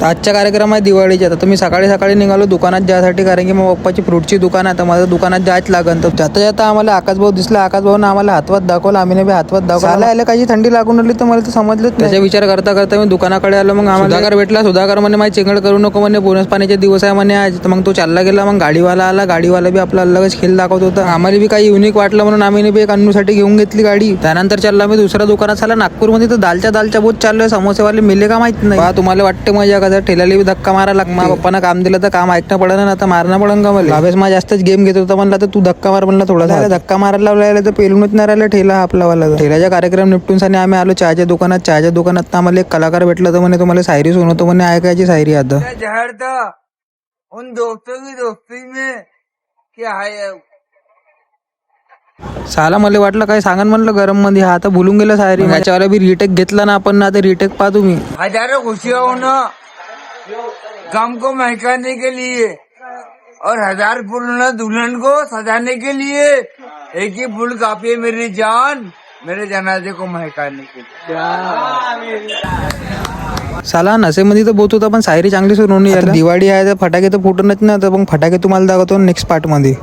आजचा कार्यक्रम आहे दिवाळीचा. तर मी सकाळी सकाळी निघालो दुकानात जायसाठी, कारण की मग पप्पाची फ्रूटची दुकान आहे. तर माझं दुकानात जायच लागन. तर जाता जाता आम्हाला आकाश भाऊ दिसला. आकाश भाऊने आम्हाला हातवात दाखवला, आम्ही बी हातवात दाखवला. आला काही थंडी लागून राहिली तर मला तर समजलंच. त्याचा विचार करता करता मी दुकानाकडे आलो. मग आम्हाला सुधाकर भेटला. सुधाकर म्हणे माझी चिंगड करू नको म्हणे, बोनस पाण्याचे दिवस आहे म्हणे आज. तर मग तो चालला गेला. मग गाडीवाला आला. गाडीवाला बी आपला अलगच खेळ दाखवत होता. आम्हाला बी काही युनिक वाटलं म्हणून आम्ही बी एक अन्नूसाठी घेऊन घेतली गाडी. त्यानंतर चालला मी दुसऱ्या दुकानात. झाला नागपूरमध्ये तर दालच्या बोत चालू आहे. समोसेवाले मिले का माहित नाही. तुम्हाला वाटते मजा का ठेल्याला बी धक्का मारा लागतो. माझ्या पप्पानं काम दिलं तर काम ऐकणं पडलं ना, आता मारणं पडन का मला. भावेश माझ्या जास्तच गेम घेत होता. म्हणला तर तू धक्का मार म्हणला थोडासा. धक्का मारायला लावला तर पेलूनच नाही राहिला ठेला आपलावाला. ठेल्याचा कार्यक्रम निपटून साने आम्ही आलो चहाच्या दुकानात. चहाच्या दुकानात आम्हाला एक कलाकार भेटला. तर म्हणे तुम्हाला शायरी सुनवतो म्हणे, ऐकायची शायरी आता. उन दोस्तों की दोस्ती में क्या है. साला मला वाटलं काय सांगन म्हणलं गरम मध्ये, हा आता भुलून गेला शायरी. याच्यावर बी रिटेक घेतला ना आपण ना, आता रिटेक पहा तुम्ही. हजारों खुशियां होना गम को महकाने के लिए और हजार फूल दुल्हन को सजाने के लिए, एक ही फूल काफी है मेरी जान, मेरे जनाजे को महकाने के लिए. साला नशेमध्ये तर बोत होता, पण शायरी चांगली सुरू होऊन. दिवाळी आहे तर फटाके तर फुटूनच ना. तर मग फटाके तुम्हाला दाखवतो नेक्स्ट पार्ट मध्ये.